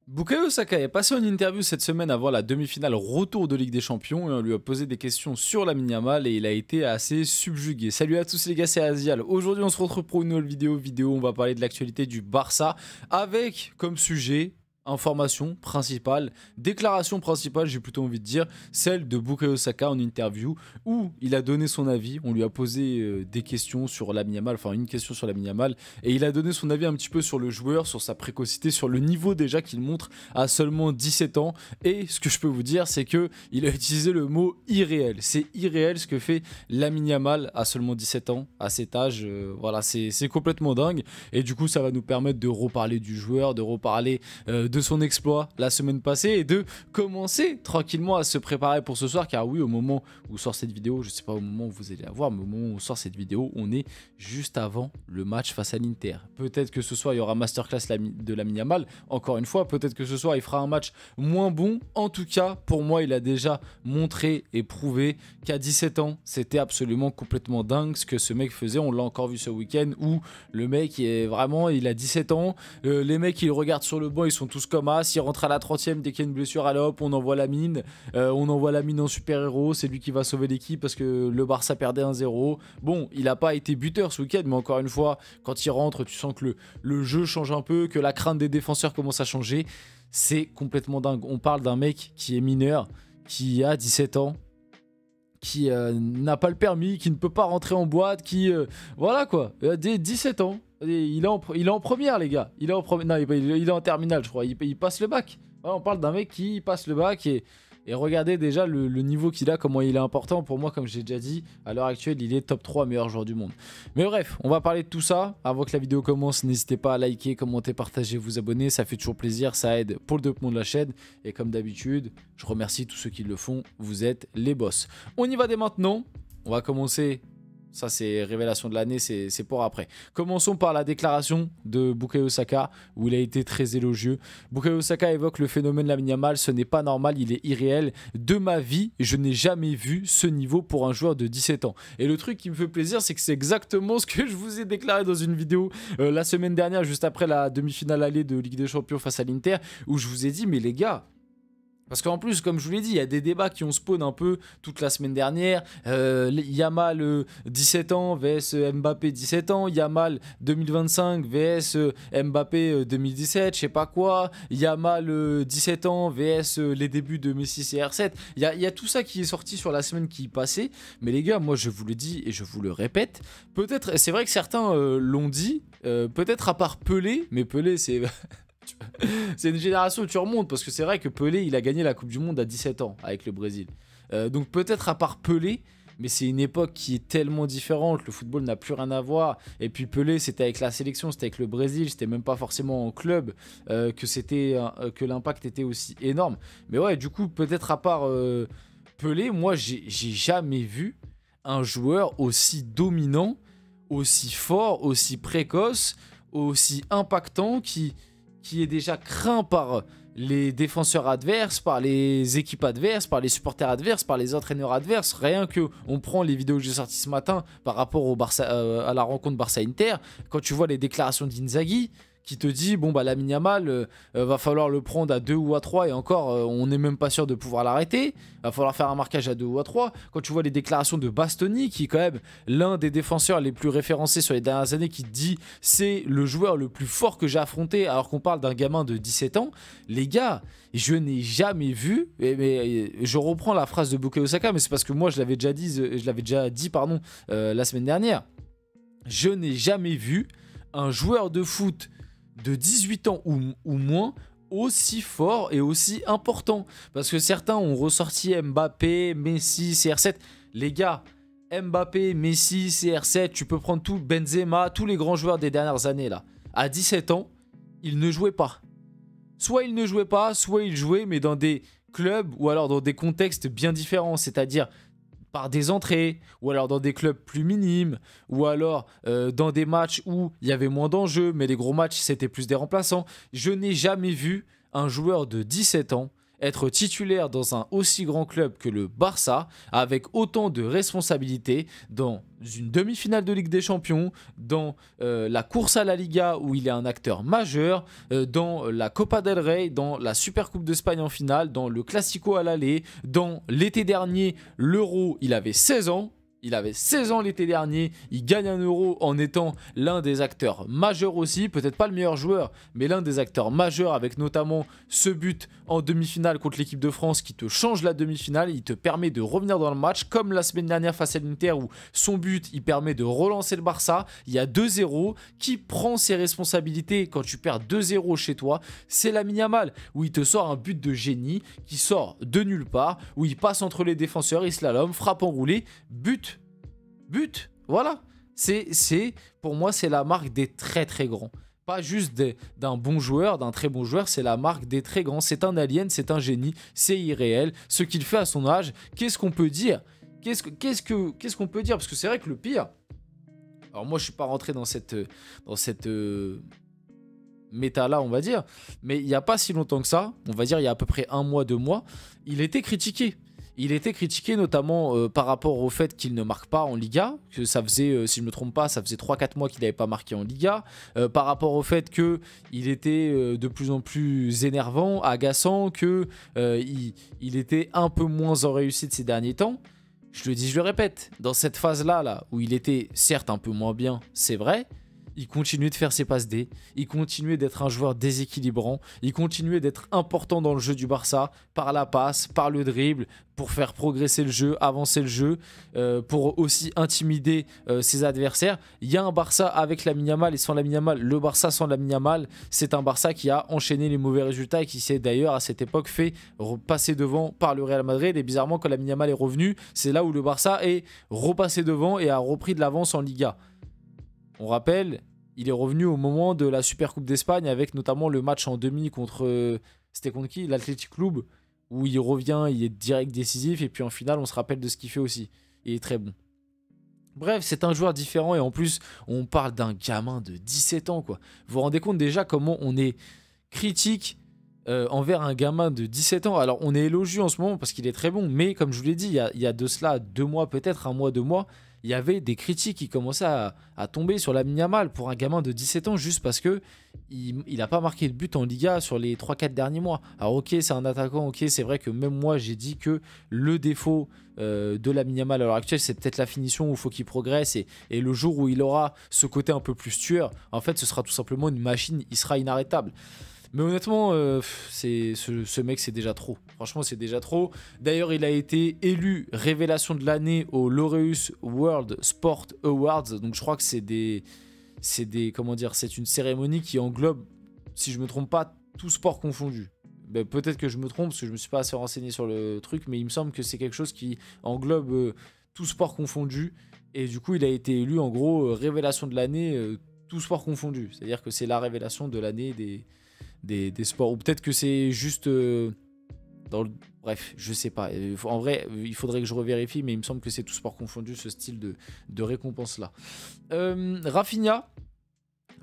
Bukayo Saka est passé en interview cette semaine avant la demi-finale retour de Ligue des Champions et on lui a posé des questions sur Lamine Yamal et il a été assez subjugué. Salut à tous les gars, c'est Azial. Aujourd'hui on se retrouve pour une nouvelle vidéo. On va parler de l'actualité du Barça avec comme sujet information principale, déclaration principale, j'ai plutôt envie de dire, celle de Bukayo Saka en interview où il a donné son avis. On lui a posé des questions sur Lamine Yamal, enfin une question sur Lamine Yamal, et il a donné son avis un petit peu sur le joueur, sur sa précocité, sur le niveau déjà qu'il montre à seulement 17 ans. Et ce que je peux vous dire, c'est que il a utilisé le mot irréel. C'est irréel ce que fait Lamine Yamal à seulement 17 ans, à cet âge. Voilà, c'est complètement dingue. Et du coup, ça va nous permettre de reparler du joueur, de reparler de son exploit la semaine passée et de commencer tranquillement à se préparer pour ce soir. Car oui, au moment où sort cette vidéo, je sais pas au moment où vous allez la voir, mais au moment où sort cette vidéo, on est juste avant le match face à l'Inter. Peut-être que ce soir il y aura masterclass de Lamine Yamal. Encore une fois, peut-être que ce soir il fera un match moins bon. En tout cas, pour moi, il a déjà montré et prouvé qu'à 17 ans, c'était absolument complètement dingue ce que ce mec faisait. On l'a encore vu ce week-end où le mec est vraiment, il a 17 ans. Les mecs, ils le regardent sur le banc, ils sont tous comme as. Il rentre à la 30e dès qu'il y a une blessure, allez hop, on envoie Lamine. On envoie Lamine en super-héros. C'est lui qui va sauver l'équipe parce que le Barça perdait 1-0. Bon, il n'a pas été buteur ce week-end, mais encore une fois, quand il rentre, tu sens que le jeu change un peu, que la crainte des défenseurs commence à changer. C'est complètement dingue. On parle d'un mec qui est mineur, qui a 17 ans, qui n'a pas le permis, qui ne peut pas rentrer en boîte, qui... voilà quoi, dès 17 ans. Il est en première, les gars. Il est en première. Non, il est en terminale, je crois. Il passe le bac. Voilà, on parle d'un mec qui passe le bac et regardez déjà le niveau qu'il a, comment il est important. Pour moi, comme j'ai déjà dit, à l'heure actuelle, il est top 3 meilleur joueur du monde. Mais bref, on va parler de tout ça. Avant que la vidéo commence, n'hésitez pas à liker, commenter, partager, vous abonner. Ça fait toujours plaisir, ça aide pour le développement de la chaîne. Et comme d'habitude, je remercie tous ceux qui le font. Vous êtes les boss. On y va dès maintenant. On va commencer. Ça, c'est révélation de l'année, c'est pour après. Commençons par la déclaration de Bukayo Saka, où il a été très élogieux. Bukayo Saka évoque le phénomène Lamine Yamal. Ce n'est pas normal, il est irréel. De ma vie, je n'ai jamais vu ce niveau pour un joueur de 17 ans. Et le truc qui me fait plaisir, c'est que c'est exactement ce que je vous ai déclaré dans une vidéo la semaine dernière, juste après la demi-finale allée de Ligue des Champions face à l'Inter, où je vous ai dit, mais les gars... Parce qu'en plus, comme je vous l'ai dit, il y a des débats qui ont spawn un peu toute la semaine dernière. Yamal 17 ans vs Mbappé 17 ans. Yamal 2025 vs Mbappé 2017, je sais pas quoi. Yamal 17 ans vs les débuts de Messi CR7. Il y a tout ça qui est sorti sur la semaine qui passait. Mais les gars, moi je vous le dis et je vous le répète. Peut-être, c'est vrai que certains l'ont dit, peut-être à part Pelé, mais Pelé c'est... C'est une génération où tu remontes parce que c'est vrai que Pelé il a gagné la Coupe du Monde à 17 ans avec le Brésil. Donc peut-être à part Pelé, mais c'est une époque qui est tellement différente, le football n'a plus rien à voir. Et puis Pelé c'était avec la sélection, c'était avec le Brésil, c'était même pas forcément en club que l'impact était aussi énorme. Mais ouais, du coup peut-être à part Pelé, moi j'ai jamais vu un joueur aussi dominant, aussi fort, aussi précoce, aussi impactant qui est déjà craint par les défenseurs adverses, par les équipes adverses, par les supporters adverses, par les entraîneurs adverses. Rien que on prend les vidéos que j'ai sorties ce matin par rapport au Barça, à la rencontre Barça-Inter, quand tu vois les déclarations d'Inzaghi qui te dit bon bah Lamine Yamal va falloir le prendre à 2 ou à 3 et encore on n'est même pas sûr de pouvoir l'arrêter, va falloir faire un marquage à 2 ou à 3. Quand tu vois les déclarations de Bastoni qui est quand même l'un des défenseurs les plus référencés sur les dernières années, qui te dit c'est le joueur le plus fort que j'ai affronté, alors qu'on parle d'un gamin de 17 ans, les gars, je n'ai jamais vu, mais je reprends la phrase de Bukayo Saka, mais c'est parce que moi je l'avais déjà dit la semaine dernière, je n'ai jamais vu un joueur de foot de 18 ans ou moins aussi fort et aussi important. Parce que certains ont ressorti Mbappé, Messi, CR7. Les gars, Mbappé, Messi, CR7, tu peux prendre tout, Benzema, tous les grands joueurs des dernières années là. À 17 ans, ils ne jouaient pas. Soit ils ne jouaient pas, soit ils jouaient, mais dans des clubs ou alors dans des contextes bien différents. C'est-à-dire par des entrées, ou alors dans des clubs plus minimes, ou alors dans des matchs où il y avait moins d'enjeux, mais les gros matchs, c'était plus des remplaçants. Je n'ai jamais vu un joueur de 17 ans être titulaire dans un aussi grand club que le Barça, avec autant de responsabilités dans une demi-finale de Ligue des Champions, dans la course à la Liga où il est un acteur majeur, dans la Copa del Rey, dans la Supercoupe d'Espagne en finale, dans le Classico à l'aller, dans l'été dernier, l'Euro, il avait 16 ans. Il avait 16 ans l'été dernier, il gagne un Euro en étant l'un des acteurs majeurs aussi, peut-être pas le meilleur joueur, mais l'un des acteurs majeurs avec notamment ce but en demi-finale contre l'équipe de France qui te change la demi-finale, il te permet de revenir dans le match comme la semaine dernière face à l'Inter où son but il permet de relancer le Barça, il y a 2-0, qui prend ses responsabilités quand tu perds 2-0 chez toi, c'est Lamine Yamal où il te sort un but de génie qui sort de nulle part, où il passe entre les défenseurs, il slalom, frappe enroulée, but, voilà. Pour moi, c'est la marque des très très grands. Pas juste d'un bon joueur, d'un très bon joueur, c'est la marque des très grands. C'est un alien, c'est un génie, c'est irréel. Ce qu'il fait à son âge, qu'est-ce qu'on peut dire? Qu'est-ce qu'on peut dire? Parce que c'est vrai que le pire... Alors moi, je suis pas rentré dans cette méta-là, on va dire. Mais il n'y a pas si longtemps que ça, on va dire il y a à peu près 1 mois, 2 mois, il était critiqué. Il était critiqué notamment par rapport au fait qu'il ne marque pas en Liga, que ça faisait, si je ne me trompe pas, ça faisait 3-4 mois qu'il n'avait pas marqué en Liga, par rapport au fait qu'il était de plus en plus énervant, agaçant, qu'il était un peu moins en réussite ces derniers temps. Je le dis, je le répète, dans cette phase-là, où il était certes un peu moins bien, c'est vrai, il continuait de faire ses passes D, il continuait d'être un joueur déséquilibrant, il continuait d'être important dans le jeu du Barça, par la passe, par le dribble, pour faire progresser le jeu, avancer le jeu, pour aussi intimider ses adversaires. Il y a un Barça avec Lamine Yamal et sans Lamine Yamal. Le Barça sans Lamine Yamal, c'est un Barça qui a enchaîné les mauvais résultats et qui s'est d'ailleurs à cette époque fait passer devant par le Real Madrid. Et bizarrement, quand Lamine Yamal est revenu, c'est là où le Barça est repassé devant et a repris de l'avance en Liga. On rappelle, il est revenu au moment de la Supercoupe d'Espagne avec notamment le match en demi contre... C'était contre qui? L'Athletic Club, où il revient, il est direct décisif et puis en finale, on se rappelle de ce qu'il fait aussi. Il est très bon. Bref, c'est un joueur différent et en plus, on parle d'un gamin de 17 ans, quoi. Vous vous rendez compte déjà comment on est critique envers un gamin de 17 ans. Alors, on est élogieux en ce moment parce qu'il est très bon, mais comme je vous l'ai dit, il y a de cela 2 mois, peut-être 1 mois, 2 mois, il y avait des critiques qui commençaient à tomber sur Lamine Yamal pour un gamin de 17 ans juste parce que il n'a pas marqué de but en Liga sur les 3-4 derniers mois. Alors ok, c'est un attaquant, ok, c'est vrai que même moi j'ai dit que le défaut de Lamine Yamal à l'heure actuelle, c'est peut-être la finition où il faut qu'il progresse et le jour où il aura ce côté un peu plus tueur, en fait ce sera tout simplement une machine, il sera inarrêtable. Mais honnêtement, ce mec, c'est déjà trop. Franchement, c'est déjà trop. D'ailleurs, il a été élu révélation de l'année au Laureus World Sport Awards. Donc, je crois que comment dire, c'est une cérémonie qui englobe, si je me trompe pas, tout sport confondu. Ben, peut-être que je me trompe parce que je me suis pas assez renseigné sur le truc, mais il me semble que c'est quelque chose qui englobe tout sport confondu. Et du coup, il a été élu en gros révélation de l'année, tout sport confondu. C'est-à-dire que c'est la révélation de l'année des sports, ou peut-être que c'est juste bref, je sais pas, en vrai il faudrait que je revérifie, mais il me semble que c'est tout sport confondu, ce style de récompense là.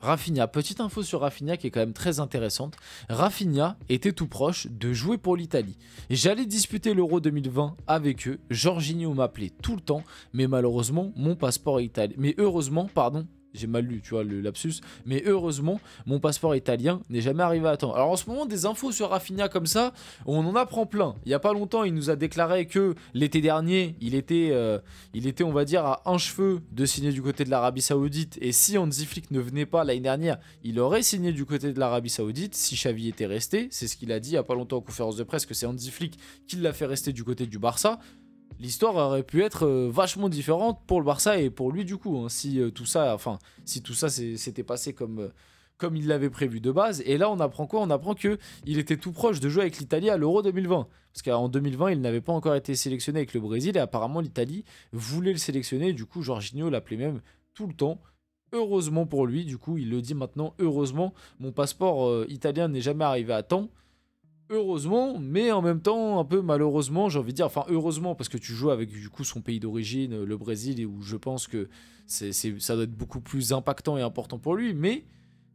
Rafinha, petite info sur Rafinha qui est quand même très intéressante. Rafinha était tout proche de jouer pour l'Italie. J'allais disputer l'Euro 2020 avec eux, Jorginho m'appelait tout le temps, mais malheureusement mon passeport italien, mais heureusement, pardon, j'ai mal lu, tu vois, le lapsus. Mais heureusement, mon passeport italien n'est jamais arrivé à temps. Alors en ce moment, des infos sur Rafinha comme ça, on en apprend plein. Il n'y a pas longtemps, il nous a déclaré que l'été dernier, il était, on va dire, à un cheveu de signer du côté de l'Arabie Saoudite. Et si Hansi Flick ne venait pas l'année dernière, il aurait signé du côté de l'Arabie Saoudite si Xavi était resté. C'est ce qu'il a dit il n'y a pas longtemps en conférence de presse, que c'est Hansi Flick qui l'a fait rester du côté du Barça. L'histoire aurait pu être vachement différente pour le Barça et pour lui du coup, hein, si tout ça s'était passé comme il l'avait prévu de base. Et là on apprend quoi? On apprend qu'il était tout proche de jouer avec l'Italie à l'Euro 2020. Parce qu'en 2020 il n'avait pas encore été sélectionné avec le Brésil et apparemment l'Italie voulait le sélectionner. Du coup Jorginho l'appelait même tout le temps. Heureusement pour lui, du coup il le dit maintenant, heureusement mon passeport italien n'est jamais arrivé à temps. Heureusement, mais en même temps, un peu malheureusement, j'ai envie de dire, enfin heureusement, parce que tu joues avec du coup son pays d'origine, le Brésil, et où je pense que ça doit être beaucoup plus impactant et important pour lui, mais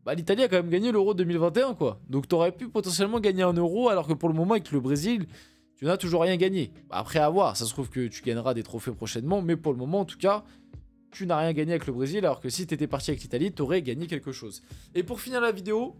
bah, l'Italie a quand même gagné l'Euro 2021, quoi. Donc t'aurais pu potentiellement gagner un Euro, alors que pour le moment, avec le Brésil, tu n'as toujours rien gagné. Après, à voir, ça se trouve que tu gagneras des trophées prochainement, mais pour le moment, en tout cas, tu n'as rien gagné avec le Brésil, alors que si tu étais parti avec l'Italie, tu aurais gagné quelque chose. Et pour finir la vidéo,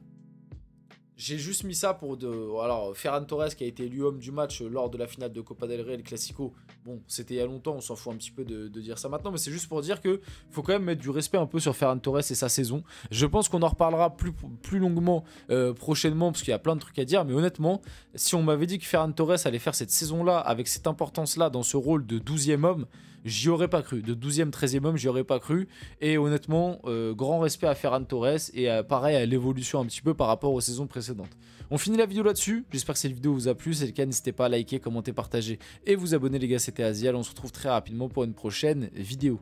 j'ai juste mis ça pour Alors, Ferran Torres qui a été élu homme du match lors de la finale de Copa del Rey, le Classico. Bon, c'était il y a longtemps, on s'en fout un petit peu de dire ça maintenant, mais c'est juste pour dire que faut quand même mettre du respect un peu sur Ferran Torres et sa saison. Je pense qu'on en reparlera plus longuement prochainement, parce qu'il y a plein de trucs à dire, mais honnêtement, si on m'avait dit que Ferran Torres allait faire cette saison-là, avec cette importance-là, dans ce rôle de 12e homme, j'y aurais pas cru. De 12e, 13e homme, j'y aurais pas cru. Et honnêtement, grand respect à Ferran Torres et pareil à l'évolution un petit peu par rapport aux saisons précédentes. On finit la vidéo là-dessus. J'espère que cette vidéo vous a plu. Si c'est le cas, n'hésitez pas à liker, commenter, partager et vous abonner les gars. C'était Azial. On se retrouve très rapidement pour une prochaine vidéo.